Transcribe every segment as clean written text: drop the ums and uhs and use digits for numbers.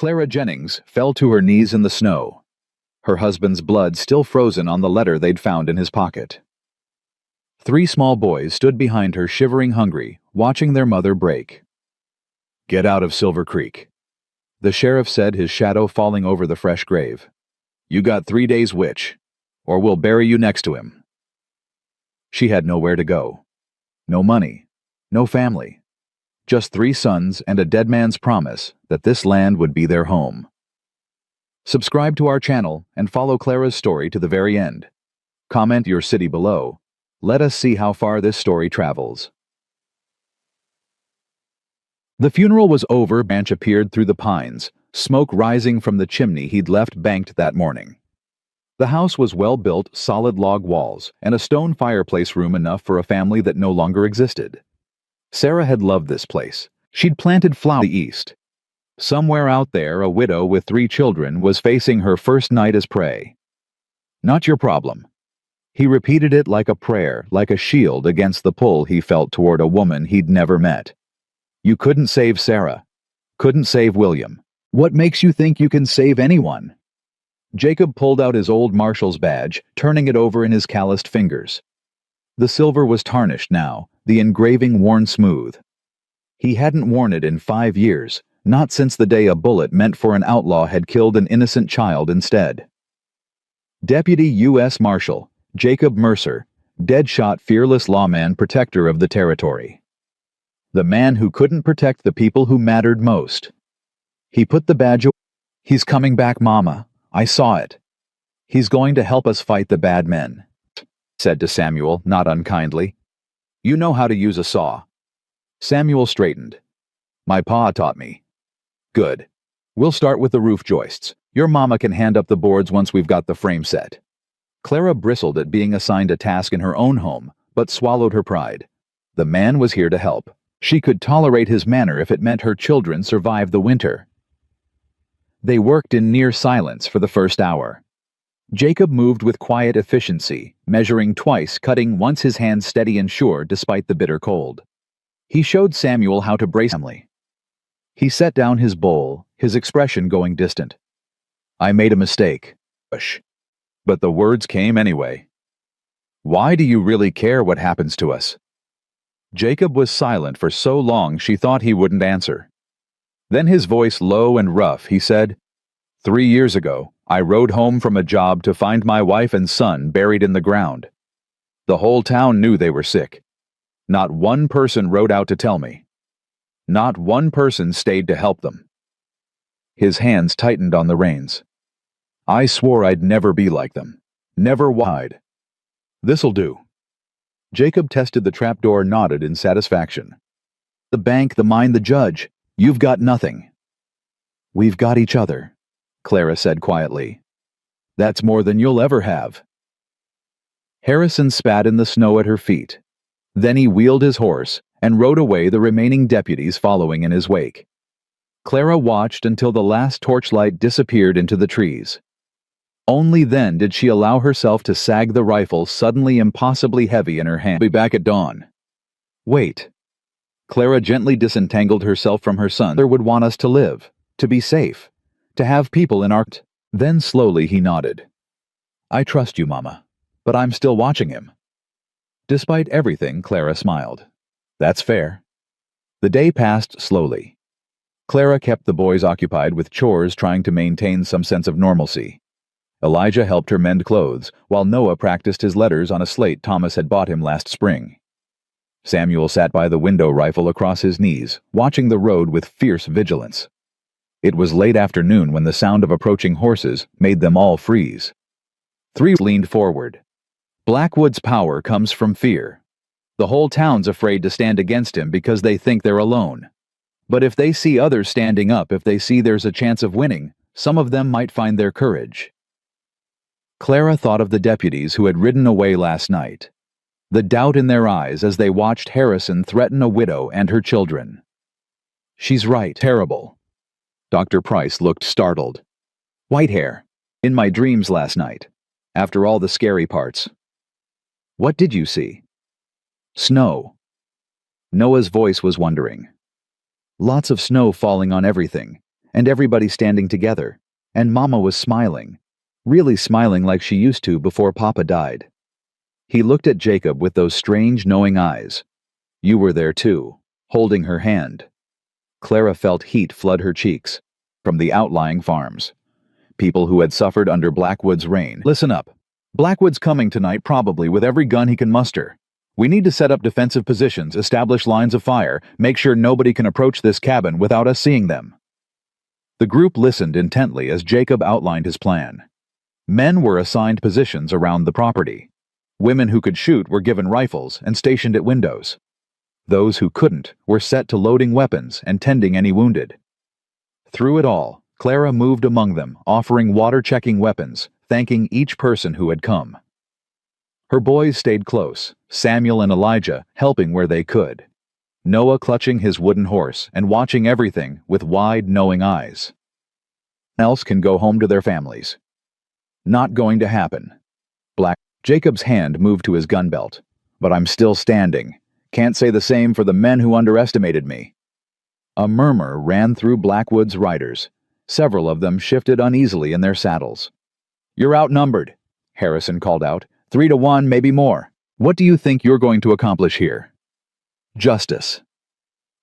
Clara Jennings fell to her knees in the snow, her husband's blood still frozen on the letter they'd found in his pocket. 3 small boys stood behind her, shivering, hungry, watching their mother break. "Get out of Silver Creek," the sheriff said, his shadow falling over the fresh grave. "You got 3 days, witch, or we'll bury you next to him." She had nowhere to go. No money, no family. Just 3 sons and a dead man's promise that this land would be their home. Subscribe to our channel and follow Clara's story to the very end. Comment your city below. Let us see how far this story travels. The funeral was over. Branch appeared through the pines, smoke rising from the chimney he'd left banked that morning. The house was well-built, solid log walls, and a stone fireplace, room enough for a family that no longer existed. Sarah had loved this place. She'd planted flowers in the east. Somewhere out there, a widow with 3 children was facing her first night as prey. "Not your problem." He repeated it like a prayer, like a shield against the pull he felt toward a woman he'd never met. "You couldn't save Sarah. Couldn't save William. What makes you think you can save anyone?" Jacob pulled out his old marshal's badge, turning it over in his calloused fingers. The silver was tarnished now, the engraving worn smooth. He hadn't worn it in 5 years, not since the day a bullet meant for an outlaw had killed an innocent child instead. Deputy U.S. Marshal Jacob Mercer, dead-shot, fearless lawman, protector of the territory. The man who couldn't protect the people who mattered most. He put the badge away. "He's coming back, Mama. I saw it. He's going to help us fight the bad men," said to Samuel, not unkindly. "You know how to use a saw." Samuel straightened. "My pa taught me." "Good. We'll start with the roof joists. Your mama can hand up the boards once we've got the frame set." Clara bristled at being assigned a task in her own home, but swallowed her pride. The man was here to help. She could tolerate his manner if it meant her children survived the winter. They worked in near silence for the first hour. Jacob moved with quiet efficiency, measuring twice, cutting once, his hands steady and sure despite the bitter cold. He showed Samuel how to brace family. He set down his bowl, his expression going distant. "I made a mistake. Hush." But the words came anyway. "Why do you really care what happens to us?" Jacob was silent for so long she thought he wouldn't answer. Then, his voice low and rough, he said, 3 years ago, I rode home from a job to find my wife and son buried in the ground. The whole town knew they were sick. Not one person rode out to tell me. Not one person stayed to help them." His hands tightened on the reins. "I swore I'd never be like them. Never hide. This'll do." Jacob tested the trapdoor, nodded in satisfaction. "The bank, the mine, the judge. You've got nothing." "We've got each other," Clara said quietly. "That's more than you'll ever have." Harrison spat in the snow at her feet. Then he wheeled his horse and rode away, the remaining deputies following in his wake. Clara watched until the last torchlight disappeared into the trees. Only then did she allow herself to sag the rifle, suddenly impossibly heavy in her hand. "Be back at dawn." "Wait." Clara gently disentangled herself from her son. "Mother would want us to live, to be safe, to have people in our..." Then slowly he nodded. "I trust you, Mama, but I'm still watching him." Despite everything, Clara smiled. "That's fair." The day passed slowly. Clara kept the boys occupied with chores, trying to maintain some sense of normalcy. Elijah helped her mend clothes, while Noah practiced his letters on a slate Thomas had bought him last spring. Samuel sat by the window, rifle across his knees, watching the road with fierce vigilance. It was late afternoon when the sound of approaching horses made them all freeze. 3 leaned forward. "Blackwood's power comes from fear. The whole town's afraid to stand against him because they think they're alone. But if they see others standing up, if they see there's a chance of winning, some of them might find their courage." Clara thought of the deputies who had ridden away last night, the doubt in their eyes as they watched Harrison threaten a widow and her children. "She's right. Terrible." Dr. Price looked startled. "Whitehair. In my dreams last night. After all the scary parts." "What did you see?" "Snow." Noah's voice was wondering. "Lots of snow falling on everything. and everybody standing together, and Mama was smiling, really smiling like she used to before Papa died. He looked at Jacob with those strange, knowing eyes. You were there too, holding her hand. Clara felt heat flood her cheeks. From the outlying farms. People who had suffered under Blackwood's reign. Listen up. Blackwood's coming tonight probably with every gun he can muster. We need to set up defensive positions, establish lines of fire, make sure nobody can approach this cabin without us seeing them. The group listened intently as Jacob outlined his plan. Men were assigned positions around the property. Women who could shoot were given rifles and stationed at windows. Those who couldn't were set to loading weapons and tending any wounded. Through it all, Clara moved among them, offering water-checking weapons, thanking each person who had come. Her boys stayed close, Samuel and Elijah helping where they could. Noah clutching his wooden horse and watching everything with wide, knowing eyes. Else can go home to their families. Not going to happen. Jacob's hand moved to his gun belt. But I'm still standing. Can't say the same for the men who underestimated me. A murmur ran through Blackwood's riders. Several of them shifted uneasily in their saddles. You're outnumbered, Harrison called out. 3-1, maybe more. What do you think you're going to accomplish here? Justice.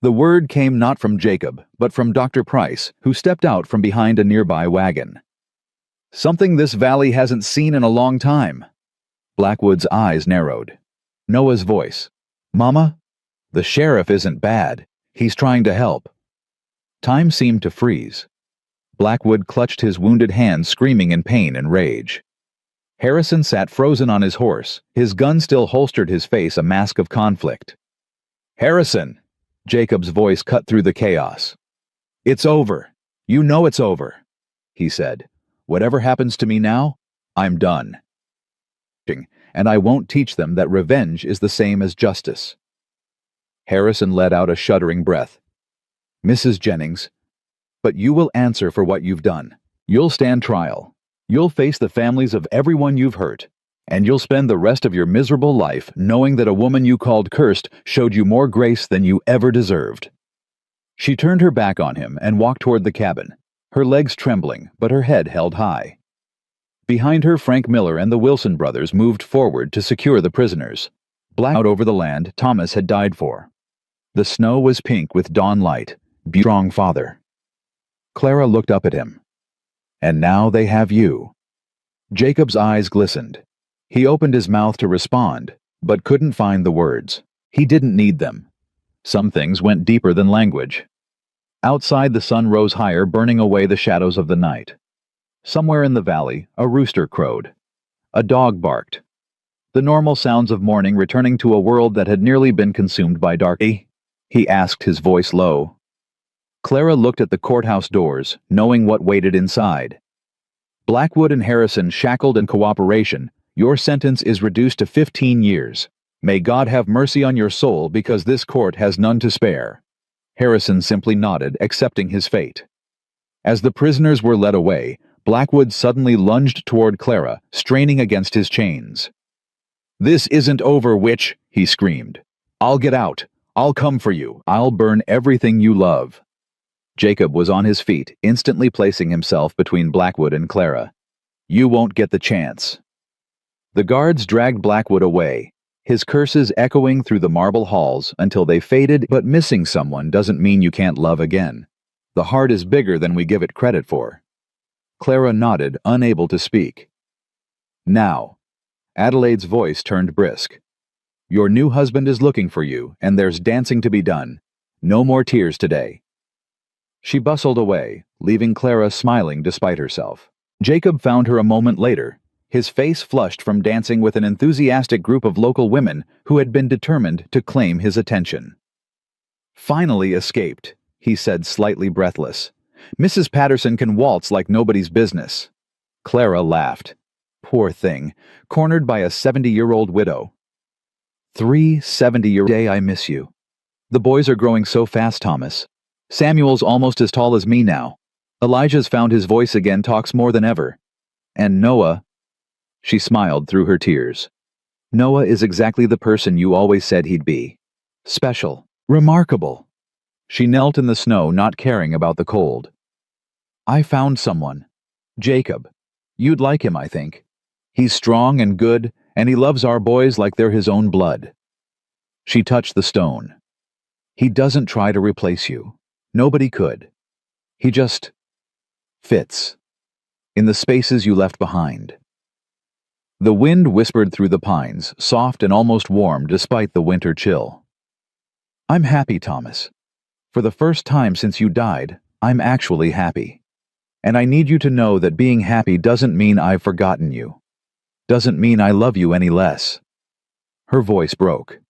The word came not from Jacob, but from Dr. Price, who stepped out from behind a nearby wagon. Something this valley hasn't seen in a long time. Blackwood's eyes narrowed. Noah's voice. Mama? The sheriff isn't bad. He's trying to help. Time seemed to freeze. Blackwood clutched his wounded hand, screaming in pain and rage. Harrison sat frozen on his horse, his gun still holstered, his face a mask of conflict. Harrison! Jacob's voice cut through the chaos. It's over. You know it's over, he said. Whatever happens to me now, I'm done. And I won't teach them that revenge is the same as justice. Harrison let out a shuddering breath. Mrs. Jennings, but you will answer for what you've done. You'll stand trial. You'll face the families of everyone you've hurt, and you'll spend the rest of your miserable life knowing that a woman you called cursed showed you more grace than you ever deserved. She turned her back on him and walked toward the cabin, her legs trembling, but her head held high. Behind her, Frank Miller and the Wilson brothers moved forward to secure the prisoners. Black out over the land Thomas had died for. The snow was pink with dawn light. Strong father. Clara looked up at him. And now they have you. Jacob's eyes glistened. He opened his mouth to respond, but couldn't find the words. He didn't need them. Some things went deeper than language. Outside, the sun rose higher, burning away the shadows of the night. Somewhere in the valley, a rooster crowed. A dog barked. The normal sounds of morning returning to a world that had nearly been consumed by darkness. He asked, his voice low. Clara looked at the courthouse doors, knowing what waited inside. Blackwood and Harrison shackled in cooperation. Your sentence is reduced to 15 years. May God have mercy on your soul, because this court has none to spare. Harrison simply nodded, accepting his fate. As the prisoners were led away, Blackwood suddenly lunged toward Clara, straining against his chains. This isn't over, witch, he screamed. I'll get out. I'll come for you. I'll burn everything you love. Jacob was on his feet, instantly placing himself between Blackwood and Clara. You won't get the chance. The guards dragged Blackwood away, his curses echoing through the marble halls until they faded, but missing someone doesn't mean you can't love again. The heart is bigger than we give it credit for. Clara nodded, unable to speak. Now, Adelaide's voice turned brisk. Your new husband is looking for you, and there's dancing to be done. No more tears today. She bustled away, leaving Clara smiling despite herself. Jacob found her a moment later, his face flushed from dancing with an enthusiastic group of local women who had been determined to claim his attention. Finally escaped, he said, slightly breathless. Mrs. Patterson can waltz like nobody's business. Clara laughed. Poor thing, cornered by a 70-year-old widow. 3 70-year-olds. Day I miss you. The boys are growing so fast, Thomas. Samuel's almost as tall as me now. Elijah's found his voice again, talks more than ever. And Noah... She smiled through her tears. Noah is exactly the person you always said he'd be. Special. Remarkable. She knelt in the snow, not caring about the cold. I found someone. Jacob. You'd like him, I think. He's strong and good, and he loves our boys like they're his own blood." She touched the stone. "He doesn't try to replace you. Nobody could. He just fits in the spaces you left behind." The wind whispered through the pines, soft and almost warm despite the winter chill. "I'm happy, Thomas. For the first time since you died, I'm actually happy. And I need you to know that being happy doesn't mean I've forgotten you. Doesn't mean I love you any less." Her voice broke.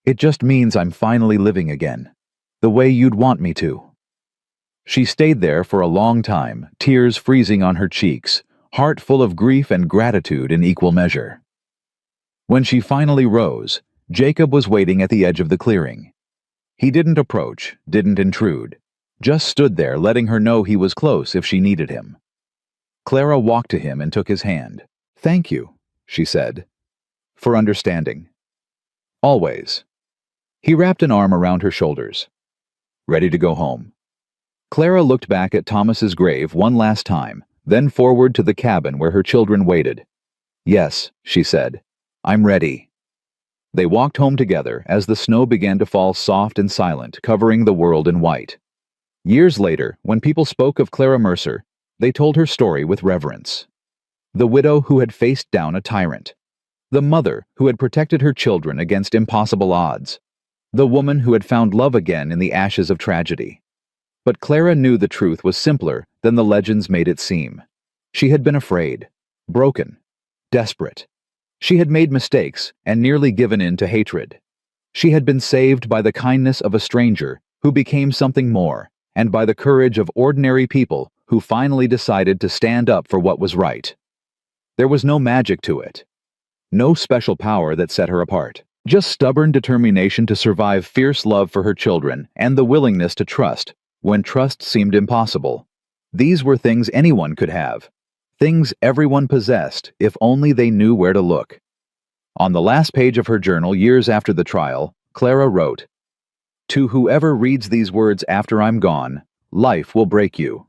"It just means I'm finally living again, the way you'd want me to." She stayed there for a long time, tears freezing on her cheeks, heart full of grief and gratitude in equal measure. When she finally rose, Jacob was waiting at the edge of the clearing. He didn't approach, didn't intrude, just stood there letting her know he was close if she needed him. Clara walked to him and took his hand. "Thank you," she said, "for understanding. Always." He wrapped an arm around her shoulders. "Ready to go home?" Clara looked back at Thomas's grave one last time, then forward to the cabin where her children waited. "Yes," she said, "I'm ready." They walked home together as the snow began to fall soft and silent, covering the world in white. Years later, when people spoke of Clara Mercer, they told her story with reverence. The widow who had faced down a tyrant. The mother who had protected her children against impossible odds. The woman who had found love again in the ashes of tragedy. But Clara knew the truth was simpler than the legends made it seem. She had been afraid, broken, desperate. She had made mistakes and nearly given in to hatred. She had been saved by the kindness of a stranger who became something more, and by the courage of ordinary people who finally decided to stand up for what was right. There was no magic to it. No special power that set her apart. Just stubborn determination to survive, fierce love for her children, and the willingness to trust when trust seemed impossible. These were things anyone could have. Things everyone possessed if only they knew where to look. On the last page of her journal years after the trial, Clara wrote, "To whoever reads these words after I'm gone, life will break you.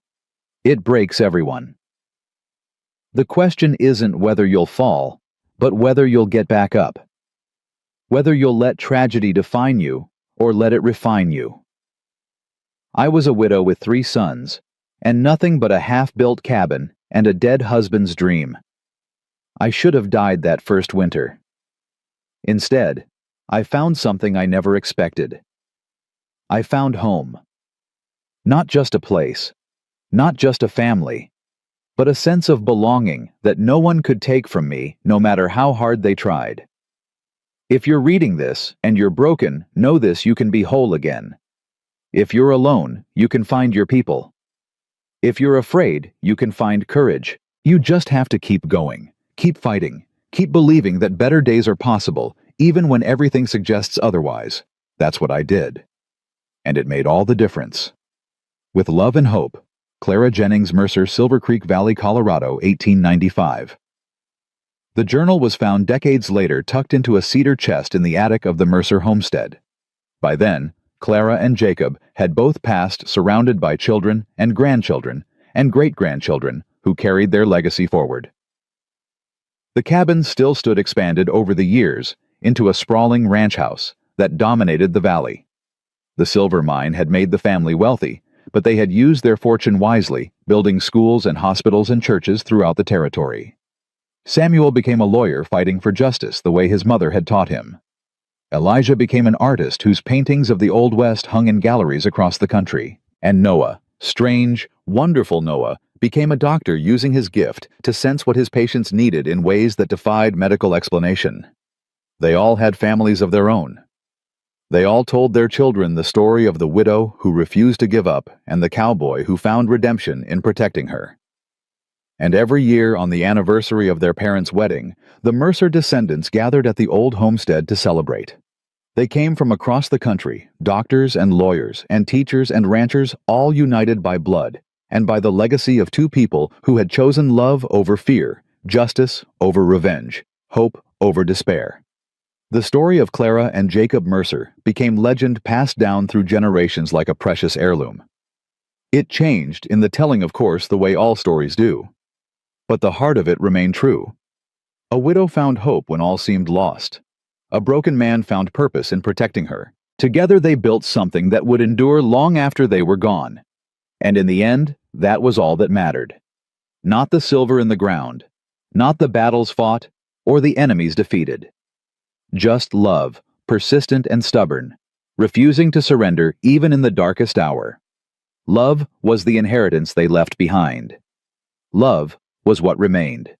It breaks everyone. The question isn't whether you'll fall, but whether you'll get back up. Whether you'll let tragedy define you, or let it refine you." I was a widow with 3 sons, and nothing but a half-built cabin and a dead husband's dream. I should have died that first winter. Instead, I found something I never expected. I found home. Not just a place, not just a family, but a sense of belonging that no one could take from me, no matter how hard they tried. If you're reading this and you're broken, know this: you can be whole again. If you're alone, you can find your people. If you're afraid, you can find courage. You just have to keep going, keep fighting, keep believing that better days are possible, even when everything suggests otherwise. That's what I did. And it made all the difference. With love and hope, Clara Jennings Mercer, Silver Creek Valley, Colorado, 1895. The journal was found decades later tucked into a cedar chest in the attic of the Mercer homestead. By then, Clara and Jacob had both passed, surrounded by children and grandchildren and great-grandchildren who carried their legacy forward. The cabin still stood expanded over the years into a sprawling ranch house that dominated the valley. The silver mine had made the family wealthy, but they had used their fortune wisely, building schools and hospitals and churches throughout the territory. Samuel became a lawyer fighting for justice the way his mother had taught him. Elijah became an artist whose paintings of the Old West hung in galleries across the country. And Noah, strange, wonderful Noah, became a doctor using his gift to sense what his patients needed in ways that defied medical explanation. They all had families of their own. They all told their children the story of the widow who refused to give up and the cowboy who found redemption in protecting her. And every year on the anniversary of their parents' wedding, the Mercer descendants gathered at the old homestead to celebrate. They came from across the country, doctors and lawyers and teachers and ranchers, all united by blood and by the legacy of 2 people who had chosen love over fear, justice over revenge, hope over despair. The story of Clara and Jacob Mercer became legend passed down through generations like a precious heirloom. It changed, in the telling of course, the way all stories do. But the heart of it remained true. A widow found hope when all seemed lost. A broken man found purpose in protecting her. Together they built something that would endure long after they were gone. And in the end, that was all that mattered. Not the silver in the ground, not the battles fought, or the enemies defeated. Just love, persistent and stubborn, refusing to surrender even in the darkest hour. Love was the inheritance they left behind. Love was what remained.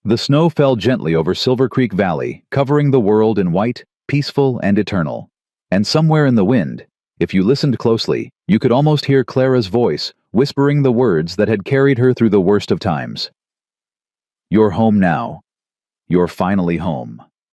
The snow fell gently over Silver Creek Valley, covering the world in white, peaceful and eternal. And somewhere in the wind, if you listened closely, you could almost hear Clara's voice whispering the words that had carried her through the worst of times. "You're home now. You're finally home."